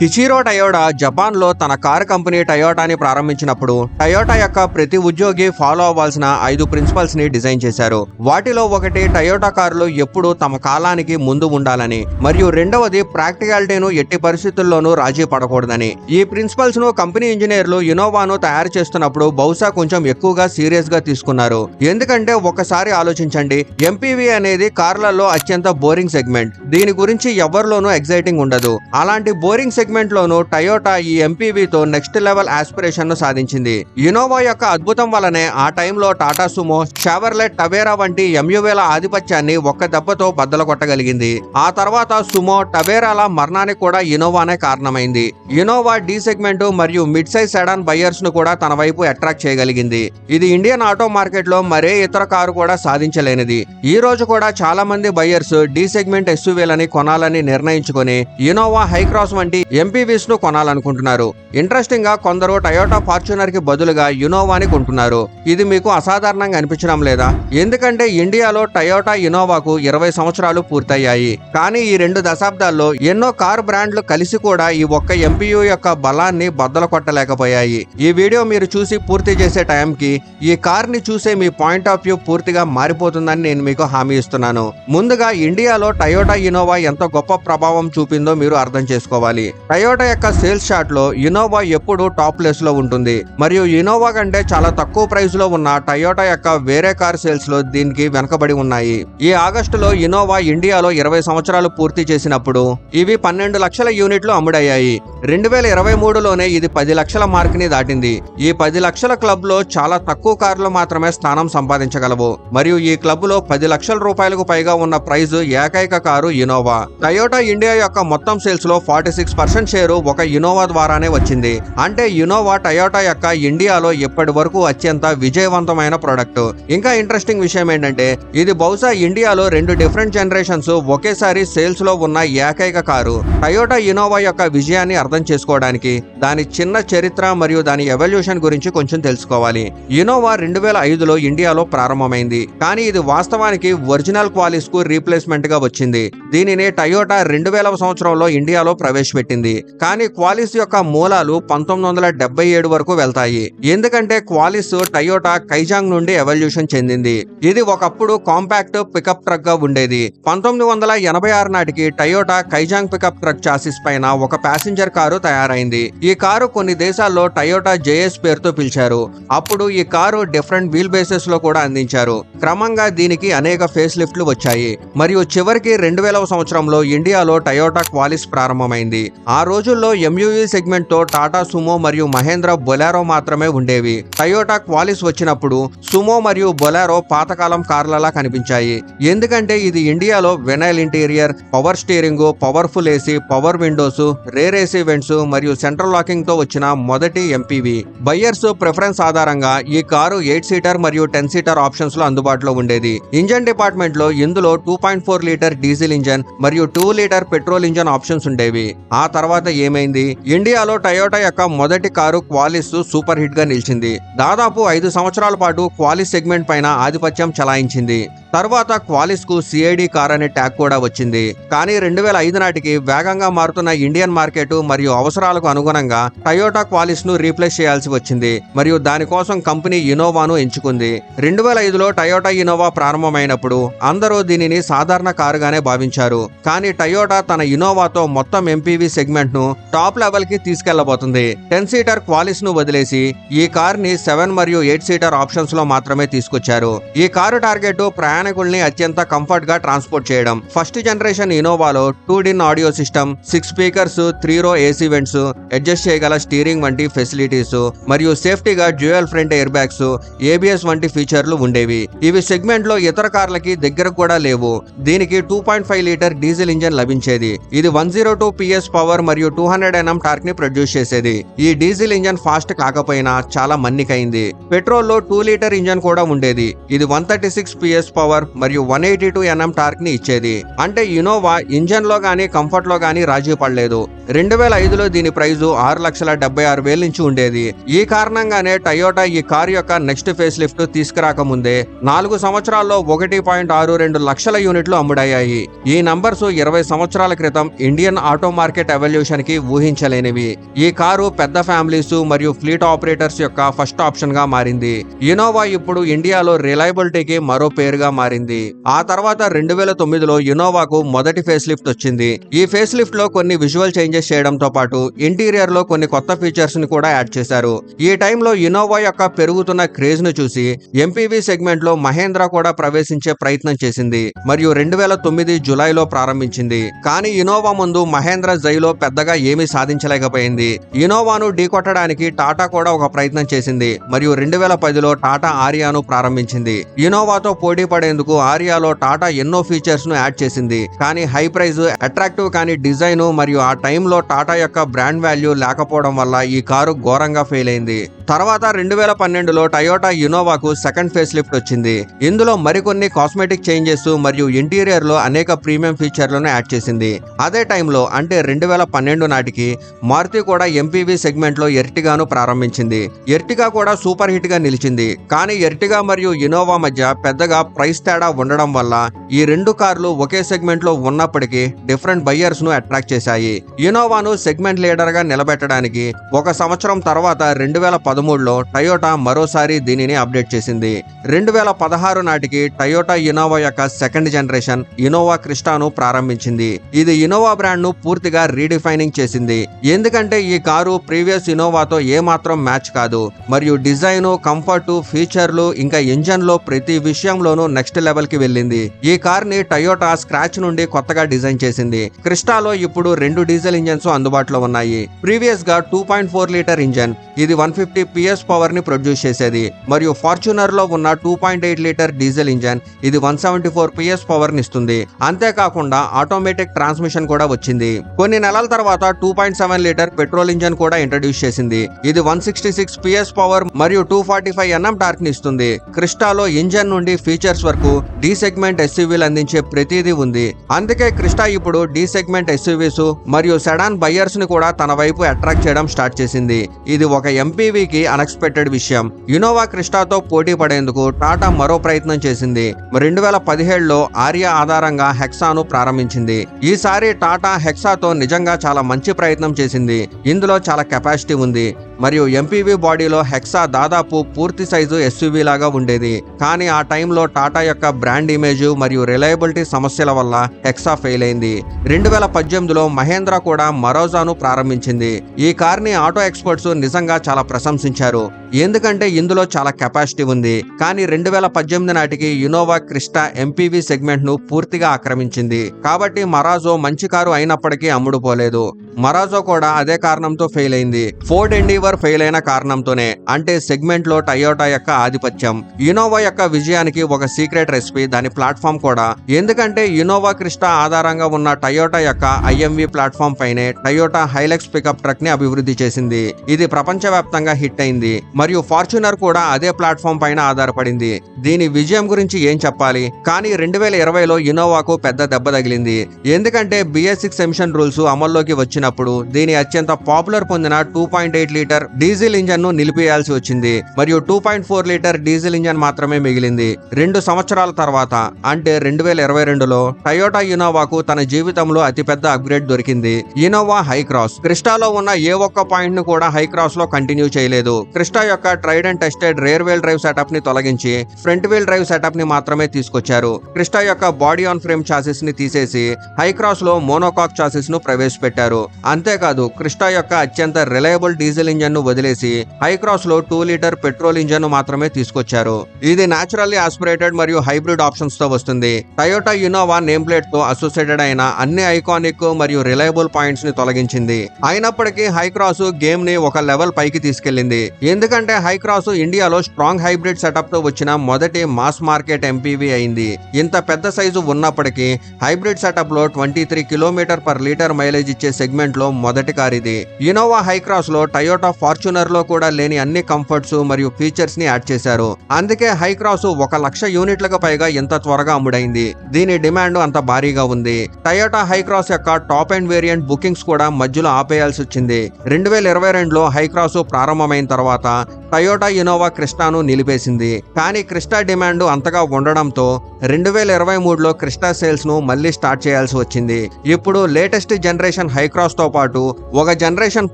హిచిరో Toyota జపాన్లో తన car company టయోటాని ప్రారంభించినప్పుడు టయోటా యొక్క ప్రతి ఉద్యోగి ఫాలో అవ్వాల్సిన 5 ప్రిన్సిపల్స్ ని డిజైన్ చేశారు. వాటిలో ఒకటి టయోటా కారులు ఎప్పుడూ తమ కాలానికి ముందు ఉండాలని, మరియు రెండవది ప్రాక్టికాలిటీను ఎట్టి పరిస్థితుల్లోనూ రాజీ పడకూడదని. ఈ ప్రిన్సిపల్స్ ను కంపెనీ ఇంజనీర్లు ఇన్నోవాను తయారు చేస్తున్నప్పుడు బహుశా కొంచెం ఎక్కువగా సీరియస్ గా తీసుకున్నారు. ఎందుకంటే ఒకసారి ఆలోచించండి, ఎంపీవీ అనేది కార్లలో అత్యంత బోరింగ్ సెగ్మెంట్. దీని గురించి ఎవరిలోనూ ఎగ్జైటింగ్ ఉండదు. అలాంటి బోరింగ్ సెగ్మెంట్ లోను టయోటా ఈ ఎంపీవీతో నెక్స్ట్ లెవెల్ ఆస్పిరేషన్ ను సాధించింది. ఇన్నోవా యొక్క అద్భుతం వల్లనే ఆ టైంలో టాటా సుమో, షెవర్లెట్ టవేరా వంటి ఎంయువేల ఆధిపత్యాన్ని ఒక్క దెబ్బతో బద్దలు కొట్టగలిగింది. ఆ తర్వాత సుమో, టవేరాల మరణానికి కూడా ఇన్నోవానే కారణమైంది. ఇన్నోవా డి సెగ్మెంట్ మరియు మిడ్ సైజ్ సెడాన్ బయర్స్ ను కూడా తన వైపు అట్రాక్ట్ చేయగలిగింది. ఇది ఇండియన్ ఆటో మార్కెట్ లో మరే ఇతర కారు కూడా సాధించలేనిది. ఈ రోజు కూడా చాలా మంది బయర్స్ డి సెగ్మెంట్ ఎస్యూవీలని కొనాలని నిర్ణయించుకొని ఇన్నోవా హైక్రాస్ వంటి ఎంపీవీస్ ను కొనాలనుకుంటున్నారు. ఇంట్రెస్టింగ్ గా కొందరు టయోటా ఫార్చునర్ కి బదులుగా ఇన్నోవాని కొంటున్నారు. ఇది మీకు అసాధారణంగా అనిపించడం లేదా? ఎందుకంటే ఇండియాలో టయోటా ఇన్నోవాకు 20 సంవత్సరాలు పూర్తయ్యాయి. కానీ ఈ 2 దశాబ్దాల్లో ఎన్నో కార్ బ్రాండ్లు కలిసి కూడా ఈ ఒక్క ఎంపీయూ యొక్క బలాన్ని బద్దలు కొట్టలేకపోయాయి. ఈ వీడియో మీరు చూసి పూర్తి చేసే టైంకి ఈ కార్ ని చూసే మీ పాయింట్ ఆఫ్ వ్యూ పూర్తిగా మారిపోతుందని నేను మీకు హామీ ఇస్తున్నాను. ముందుగా ఇండియాలో టయోటా ఇన్నోవా ఎంత గొప్ప ప్రభావం చూపిందో మీరు అర్థం చేసుకోవాలి. టయోటా యొక్క సేల్స్ చార్ట్ లో ఇన్నోవా ఎప్పుడు టాప్ ప్లేస్ లో ఉంటుంది, మరియు ఇన్నోవా కంటే చాలా తక్కువ ప్రైస్ లో ఉన్న టయోటా యొక్క వేరే కార్ సేల్స్ లో దీనికి వెనకబడి ఉన్నాయి. ఈ ఆగస్టులో ఇన్నోవా ఇండియాలో 20 సంవత్సరాలు పూర్తి చేసినప్పుడు ఇవి 12 లక్షల యూనిట్లు అమ్ముడయ్యాయి. 2023లోనే ఇది 10 లక్షల మార్క్ ని దాటింది. ఈ 10 లక్షల క్లబ్ లో చాలా తక్కువ కార్లు మాత్రమే స్థానం సంపాదించగలవు, మరియు ఈ క్లబ్ లో 10 లక్షల రూపాయలకు పైగా ఉన్న ప్రైజ్ ఏకైక కారు ఇన్నోవా. టయోటా ఇండియా యొక్క మొత్తం సేల్స్ లో 46% షేరు ఒక ఇన్నోవా ద్వారానే వచ్చింది. అంటే ఇన్నోవా టయోటా యొక్క ఇండియాలో ఇప్పటి వరకు అత్యంత విజయవంతమైన ప్రొడక్ట్. ఇంకా ఇంట్రెస్టింగ్ విషయం ఏంటంటే ఇది బహుశా ఇండియాలో 2 డిఫరెంట్ జనరేషన్స్ ఒకేసారి సేల్స్ లో ఉన్న ఏకైక కారు. టయోటా ఇన్నోవా యొక్క విజయాన్ని అర్థం చేసుకోవడానికి దాని చిన్న చరిత్ర మరియు దాని ఎవల్యూషన్ గురించి కొంచెం తెలుసుకోవాలి. ఇన్నోవా 2005లో ఇండియాలో ప్రారంభమైంది, కానీ ఇది వాస్తవానికి ఒరిజినల్ క్వాలిస్ కు రీప్లేస్మెంట్ గా వచ్చింది. దీనిని టయోటా 2000వ సంవత్సరంలో ఇండియాలో ప్రవేశపెట్టింది. కానీ క్వాలిస్ యొక్క మూలాలు 1977 వరకు వెళ్తాయి. ఎందుకంటే క్వాలిస్ టయోటా కైజాంగ్ నుండి ఎవల్యూషన్ చెందింది. ఇది ఒకప్పుడు కాంపాక్ట్ పికప్ ట్రక్ గా ఉండేది. 1986 నాటికి టయోటా కైజాంగ్ పికప్ ట్రక్ చాసిస్ పైన ఒక ప్యాసింజర్ కారు తయారైంది. ఈ కారు కొన్ని దేశాల్లో టయోటా జేఎస్ పేరుతో పిలిచారు. అప్పుడు ఈ కారు డిఫరెంట్ వీల్ బేసెస్ లో కూడా అందించారు. క్రమంగా దీనికి అనేక ఫేస్ లిఫ్ట్లు వచ్చాయి, మరియు చివరికి 2000వ సంవత్సరంలో ఇండియాలో టయోటా క్వాలిస్ ప్రారంభమైంది. ఆ రోజుల్లో ఎంయూవీ సెగ్మెంట్ తో టాటా సుమో మరియు మహేంద్ర బొలెరో మాత్రమే ఉండేవి. టయోటా క్వాలిస్ వచ్చినప్పుడు సుమో మరియు బొలెరో పాతకాలం కార్లలా కనిపించాయి. ఎందుకంటే ఇది ఇండియాలో vinyl interior, power steering, powerful AC, power Windows, rare AC vents మరియు సెంట్రల్ లాకింగ్ తో వచ్చిన మొదటి ఎంపీవీ. బయ్యర్స్ ప్రిఫరెన్స్ ఆధారంగా ఈ కారు 8 సీటర్ మరియు 10 సీటర్ ఆప్షన్స్ లో అందుబాటులో ఉండేది. ఇంజన్ డిపార్ట్మెంట్ లో ఇందులో 2.4 లీటర్ డీజిల్ ఇంజన్ మరియు 2 లీటర్ పెట్రోల్ ఇంజన్ ఆప్షన్స్ ఉండేవి. ఆ తర్వాత ఏమైంది? ఇండియాలో టయోటా యొక్క మొదటి కారు క్వాలిస్ సూపర్ హిట్ గా నిలిచింది. దాదాపు 5 సంవత్సరాల పాటు క్వాలిస్ సెగ్మెంట్ పైన ఆధిపత్యం చలాయించింది. తర్వాత క్వాలిస్ కు సిఐడి కార్ అనే ట్యాగ్ కూడా వచ్చింది. కానీ 2005 నాటికి వేగంగా మారుతున్న ఇండియన్ మార్కెట్ మరియు అవసరాలకు అనుగుణంగా టయోటా క్వాలిస్ ను రీప్లేస్ చేయాల్సి వచ్చింది, మరియు దానికోసం కంపెనీ ఇన్నోవాను ఎంచుకుంది. 2005లో టయోటా ఇన్నోవా ప్రారంభమైనప్పుడు అందరూ దీనిని సాధారణ కారుగానే భావించారు. కానీ టయోటా తన ఇన్నోవాతో మొత్తం ఎంపీవీ సెగ్మెంట్ ను టాప్ లెవెల్ కి తీసుకెళ్లబోతుంది. 10 సీటర్ క్వాలిస్ ను వదిలేసి ఈ కార్ ని 7 మరియు 8 సీటర్ ఆప్షన్స్ లో మాత్రమే తీసుకొచ్చారు. ఈ కారు టార్గెట్ ప్రయాణికుల్ని అత్యంత కంఫర్ట్ గా ట్రాన్స్పోర్ట్ చేయడం. ఫస్ట్ జనరేషన్ ఇన్నోవాలో 2-in audio system, 6 speakers, 3 row AC vents, adjust చేయగల స్టీరింగ్ వంటి ఫెసిలిటీస్, మరియు సేఫ్టీగా dual front air bags, ABS వంటి ఫీచర్లు ఉండేవి. ఇవి సెగ్మెంట్ లో ఇతర కార్లకి దగ్గర కూడా లేవు. దీనికి 2.5 లీటర్ డీజిల్ ఇంజన్ లభించేది. ఇది 102 PS పవర్ మరియు 200 Nm టార్క్ ని ప్రొడ్యూస్ చేసేది. ఈ డీజిల్ ఇంజన్ ఫాస్ట్ కాకపోయినా చాలా మన్నికైంది. పెట్రోల్ లో 2 లీటర్ ఇంజన్ కూడా ఉండేది. ఇది 136 PS పవర్ మరియు 182 Nm టార్క్ ని ఇచ్చేది. అంటే ఇన్నోవా ఇంజన్ లో గానీ కంఫర్ట్ లో గానీ రాజీ పడలేదు. 2005లో దీని ప్రైజు 6,76,000 నుంచి ఉండేది. ఈ కారణంగానే టయోటా ఈ కార్ యొక్క నెక్స్ట్ ఫేస్ లిఫ్ట్ తీసుకురాకముందే 4 సంవత్సరాల్లో 1.62 లక్షల యూనిట్లు అమ్ముడయ్యాయి. ఈ నంబర్స్ 20 సంవత్సరాల క్రితం ఇండియన్ ఆటో మార్కెట్ రెవల్యూషన్ కి ఊహించలేనివి. ఈ కారు పెద్ద ఫ్యామిలీస్ మరియు ఫ్లీట్ ఆపరేటర్స్ యొక్క ఫస్ట్ ఆప్షన్ గా మారింది. ఇన్నోవా ఇప్పుడు ఇండియాలో రిలయబిలిటీకి మరో పేరుగా మారింది. ఆ తర్వాత 2009లో ఇన్నోవాకు మొదటి ఫేస్ లిఫ్ట్ వచ్చింది. ఈ ఫేస్ లిఫ్ట్ లో కొన్ని విజువల్ చేంజెస్ చేయడంతో పాటు ఇంటీరియర్ లో కొన్ని కొత్త ఫీచర్స్ ని కూడా యాడ్ చేశారు. ఈ టైంలో ఇన్నోవా యొక్క పెరుగుతున్న క్రేజ్ ను చూసి ఎంపీవీ సెగ్మెంట్ లో మహేంద్ర కూడా ప్రవేశించే ప్రయత్నం చేసింది మరియు 2009 జూలైలో ప్రారంభించింది. కానీ ఇన్నోవా ముందు మహేంద్ర జైలో పెద్దగా ఏమీ సాధించలేకపోయింది. ఇన్నోవాను ఢీకొట్టడానికి టాటా కూడా ఒక ప్రయత్నం చేసింది మరియు 2010లో టాటా ఆరియాను ప్రారంభించింది. ఇన్నోవాతో పోటీ పడేందుకు ఆరియాలో టాటా ఎన్నో ఫీచర్స్ ను యాడ్ చేసింది. కానీ హై ప్రైజ్, అట్రాక్టివ్ కానీ డిజైన్ మరియు ఆ టైంలో టాటా యొక్క బ్రాండ్ వాల్యూ లేకపోవడం వల్ల ఈ కారు ఘోరంగా ఫెయిల్ అయింది. తర్వాత 2012లో టయోటా ఇన్నోవాకు సెకండ్ ఫేస్ లిఫ్ట్ వచ్చింది. ఇందులో మరికొన్ని కాస్మెటిక్ చేంజెస్ మరియు ఇంటీరియర్ లో అనేక ప్రీమియం ఫీచర్లను యాడ్ చేసింది. అదే టైంలో అంటే 2012 నాటికి మారుతి కూడా ఎంపీవీ సెగ్మెంట్ లో ఎర్టిగాను ప్రారంభించింది. ఎర్టిగా కూడా సూపర్ హిట్ గా నిలిచింది. కానీ ఎర్టిగా మరియు ఇన్నోవా మధ్య పెద్దగా ప్రైస్ తేడా ఉండడం వల్ల ఈ రెండు కార్లు ఒకే సెగ్మెంట్ లో ఉన్నప్పటికీ డిఫరెంట్ బయ్యర్స్ ను అట్రాక్ట్ చేశాయి. ఇన్నోవాను సెగ్మెంట్ లీడర్ గా నిలబెట్టడానికి ఒక సంవత్సరం తర్వాత 2013లో టయోటా మరోసారి దీనిని అప్డేట్ చేసింది. 2016 నాటికి టయోటా ఇన్నోవా యొక్క సెకండ్ జనరేషన్ ఇన్నోవా క్రిస్టాను ప్రారంభించింది. ఇది ఇన్నోవా బ్రాండ్ ను పూర్తిగా రీడిఫైనింగ్ చేసింది. ఎందుకంటే ఈ కారు ప్రీవియస్ ఇన్నోవాతో ఏమాత్రం మ్యాచ్ కాదు మరియు డిజైన్, కంఫర్ట్, ఫీచర్లు ఇంకా ఇంజన్ లో ప్రతి విషయంలోనూ నెక్స్ట్ లెవెల్ కి వెళ్ళింది. ఈ కార్ ని టయోటా స్క్రాచ్ నుండి కొత్తగా డిజైన్ చేసింది. క్రిస్టాలో ఇప్పుడు 2 డీజిల్ ఇంజన్స్ అందుబాటులో ఉన్నాయి. ప్రీవియస్ గా 2.4 లీటర్ ఇంజన్, ఇది 150 PS పవర్ ని ప్రొడ్యూస్ చేసేది మరియు ఫార్చునర్ లో ఉన్న 2.8 లీటర్ డీజిల్ ఇంజన్, ఇది 174 PS పవర్ ని ఇస్తుంది. అంతేకాకుండా ఆటోమేటిక్ ట్రాన్స్మిషన్ కూడా వచ్చింది. కొన్ని నెలల తర్వాత 2.7 లీటర్ పెట్రోల్ ఇంజన్ కూడా ఇంట్రడ్యూస్ చేసింది. ఇది 166 PS పవర్ మరియు 245 Nm టార్క్ ని ఇస్తుంది. క్రిస్టాలో ఇంజన్ నుండి ఫీచర్స్ వరకు డి సెగ్మెంట్ ఎస్యూవీలు అందించే ప్రతిదీ ఉంది. అందుకే క్రిస్టా ఇప్పుడు డి సెగ్మెంట్ ఎస్యూవీస్ మరియు సెడాన్ బయ్యర్స్ ని కూడా తన వైపు అట్రాక్ట్ చేయడం స్టార్ట్ చేసింది. ఇది ఒక ఎంపీవీకి అన్ఎక్స్పెక్టెడ్ విషయం. ఇన్నోవా క్రిస్టాతో పోటీ పడేందుకు టాటా మరో ప్రయత్నం చేసింది. 2017లో ఆరియా ఆధారంగా హెక్సాను ప్రారంభించింది. ఈసారి టాటా హెక్సాతో నిజంగా చాలా మంచి ప్రయత్నం చేసింది. ఇందులో చాలా కెపాసిటీ ఉంది మరియు ఎంపీవీ బాడీలో హెక్సా దాదాపు పూర్తి సైజు ఎస్యూవీ లాగా ఉండేది. కానీ ఆ టైంలో టాటా యొక్క బ్రాండ్ ఇమేజ్ మరియు రిలయబిలిటీ సమస్యల వల్ల హెక్సా ఫెయిల్ అయింది. 2018లో మహేంద్ర కూడా మరోజాను ప్రారంభించింది. ఈ కార్ని ఆటో ఎక్స్పర్ట్స్ నిజంగా చాలా ప్రశంసించారు. ఎందుకంటే ఇందులో చాలా కెపాసిటీ ఉంది. కానీ 2018 నాటికి ఇన్నోవా క్రిస్టా ఎంపీవీ సెగ్మెంట్ ను పూర్తిగా ఆక్రమించింది. కాబట్టి మరాజో మంచి కారు అయినప్పటికీ అమ్ముడుపోలేదు. మరాజో కూడా అదే కారణంతో ఫెయిల్ అయింది. ఫోర్డ్ ఎండీవర్ ఫెయిల్ అయిన కారణంతోనే, అంటే సెగ్మెంట్ లో టయోటా యొక్క ఆధిపత్యం. ఇన్నోవా యొక్క విజయానికి ఒక సీక్రెట్ రెసిపీ దాని ప్లాట్ఫామ్ కూడా. ఎందుకంటే ఇన్నోవా క్రిస్టా ఆధారంగా ఉన్న టయోటా యొక్క ఐఎంవి ప్లాట్ఫామ్ పైనే టయోటా హైలక్స్ పికప్ ట్రక్ ని అభివృద్ధి చేసింది. ఇది ప్రపంచవ్యాప్తంగా హిట్ అయింది మరియు ఫార్చునర్ కూడా అదే ప్లాట్ఫామ్ పైన ఆధారపడింది. దీని విజయం గురించి ఏం చెప్పాలి. కానీ 2020లో ఇన్నోవాకు పెద్ద దెబ్బ తగిలింది. ఎందుకంటే BS6 ఎమిషన్ రూల్స్ అమల్లోకి వచ్చినప్పుడు దీని అత్యంత పాపులర్ పొందిన 2.8 లీటర్ డీజిల్ ఇంజన్ ను నిలిపివేయాల్సి వచ్చింది మరియు 2.4 లీటర్ డీజిల్ ఇంజన్ మాత్రమే మిగిలింది. 2 సంవత్సరాల తర్వాత అంటే 2022లో టయోటా ఇన్నోవాకు తన జీవితంలో అతిపెద్ద అప్గ్రేడ్ దొరికింది. Innova high cross. క్రిస్టాలో ఉన్న ఏ ఒక్క పాయింట్ ను కూడా హై క్రాస్ లో కంటిన్యూ చేయలేదు. క్రిస్టా యొక్క tried and tested rear wheel drive setup ని తొలగించి ఫ్రంట్ వీల్ డ్రైవ్ సెటప్ ని మాత్రమే తీసుకొచ్చారు. క్రిస్టా యొక్క బాడీ ఆన్ ఫ్రేమ్ చాసిస్ ని తీసేసి హై క్రాస్ లో మోనోకాక్ చాసిస్ ను ప్రవేశపెట్టారు. అంతేకాదు క్రిస్టా యొక్క అత్యంత రిలయబుల్ డీజిల్ ఇంజన్ ను వదిలేసి హై క్రాస్ లో 2 లీటర్ పెట్రోల్ ఇంజన్ ను మాత్రమే తీసుకొచ్చారు. ఇది నేచురల్లీ ఆస్పిరేటెడ్ మరియు హైబ్రిడ్ ఆప్షన్స్ తో వస్తుంది. టయోటా ఇన్నోవా నేమ్ ప్లేట్ తో అసోసియేటెడ్ అయిన అన్ని ఐకానిక్ మరియు రిలయబుల్ పాయింట్స్ ని తొలగించింది. అయినప్పటికీ హై క్రాస్ గేమ్ ని ఒక లెవెల్ పైకి తీసుకెళ్లింది. ఎందుకంటే హై క్రాస్ ఇండియాలో స్ట్రాంగ్ హైబ్రిడ్ సెటప్ తో వచ్చిన మొదటి మాస్ మార్కెట్ ఎంపీవీ అయింది. ఇంత పెద్ద సైజు ఉన్నప్పటికీ హైబ్రిడ్ సెటప్ లో 23 km/లీటర్ మైలేజ్ ఇచ్చే సెగ్మెంట్ లో మొదటి కార్ ఇది. ఇన్నోవా హై క్రాస్ లో టయోటా ఫార్చునర్ లో కూడా లేని అన్ని కంఫర్ట్స్ మరియు ఫీచర్స్ ని యాడ్ చేశారు. అందుకే హై క్రాస్ 1,00,000 యూనిట్లకు పైగా ఎంత త్వరగా అమ్ముడైంది. దీని డిమాండ్ అంత భారీగా ఉంది. టయోటా హై క్రాస్ యొక్క టాప్ ఎండ్ వేరియంట్ బుకింగ్స్ కూడా మధ్యలో ఆపేయాల్సి వచ్చింది. 2022లో హై క్రాస్ ప్రారంభమైన తర్వాత టయోటా ఇన్నోవా క్రిస్టాను నిలిపేసింది. కానీ క్రిస్టా డిమాండ్ అంతగా ఉండడంతో 2023లో క్రిస్టా సేల్స్ ను మళ్ళీ స్టార్ట్ చేయాల్సి వచ్చింది. ఇప్పుడు లేటెస్ట్ జనరేషన్ హైక్రాస్ తో పాటు ఒక జనరేషన్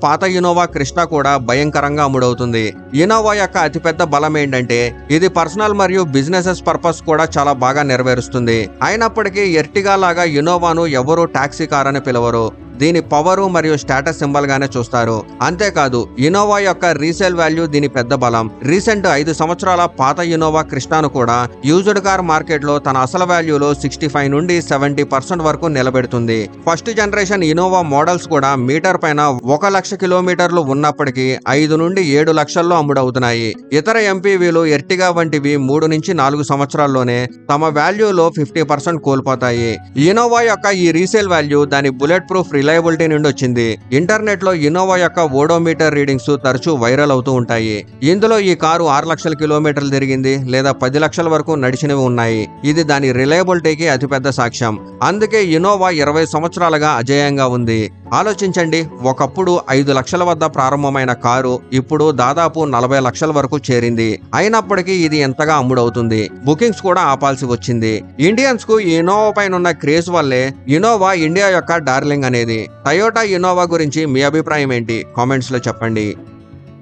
పాత ఇన్నోవా క్రిస్టా కూడా భయంకరంగా అమ్ముడవుతుంది. ఇన్నోవా యొక్క అతిపెద్ద బలం ఏంటంటే ఇది పర్సనల్ మరియు బిజినెసెస్ పర్పస్ కూడా చాలా బాగా నెరవేరుస్తుంది. అయినప్పటికీ ఎర్టిగా లాగా ఇన్నోవాను ఎవరూ టాక్సీ కార్ అని పిలవరు. దీని పవరు మరియు స్టేటస్ సింబల్ గానే చూస్తారు. అంతేకాదు ఇన్నోవా యొక్క రీసేల్ వాల్యూ దీని పెద్ద బలం. రీసెంట్ 5 సంవత్సరాల పాత ఇన్నోవా క్రిస్టాను కూడా యూజ్డ్ కార్ మార్కెట్ లో తన అసలు వాల్యూలో 65 నుండి 70% వరకు నిలబెడుతుంది. ఫస్ట్ జనరేషన్ ఇన్నోవా మోడల్స్ కూడా మీటర్ పైన 1 లక్ష కిలోమీటర్లు ఉన్నప్పటికీ 5 నుండి 7 లక్షల్లో అమ్ముడవుతున్నాయి. ఇతర ఎంపీవీలు ఎర్టిగా వంటివి 3 నుంచి 4 సంవత్సరాల్లోనే తమ వాల్యూలో 50% కోల్పోతాయి. ఇన్నోవా యొక్క ఈ రీసేల్ వాల్యూ దాని బుల్లెట్ ప్రూఫ్ రిలయబిలిటీ నుండి వచ్చింది. ఇంటర్నెట్ లో ఇన్నోవా యొక్క ఓడోమీటర్ రీడింగ్స్ తరచూ వైరల్ అవుతూ ఉంటాయి. ఇందులో ఈ కారు 6 లక్షల కిలోమీటర్లు తిరిగింది లేదా 10 లక్షల వరకు నడిచినవి ఉన్నాయి. ఇది దాని రిలయబిలిటీకి అతిపెద్ద సాక్ష్యం. అందుకే ఇన్నోవా 20 సంవత్సరాలుగా అజేయంగా ఉంది. ఆలోచించండి, ఒకప్పుడు 5 లక్షల వద్ద ప్రారంభమైన కారు ఇప్పుడు దాదాపు 40 లక్షల వరకు చేరింది. అయినప్పటికీ ఇది ఎంతగా అమ్ముడవుతుంది. బుకింగ్స్ కూడా ఆపాల్సి వచ్చింది. ఇండియన్స్ కు ఇన్నోవా పైన ఉన్న క్రేజ్ వల్లే ఇన్నోవా ఇండియా యొక్క డార్లింగ్ అనేది. టయోటా ఇన్నోవా గురించి మీ అభిప్రాయం ఏంటి? కామెంట్స్ లో చెప్పండి.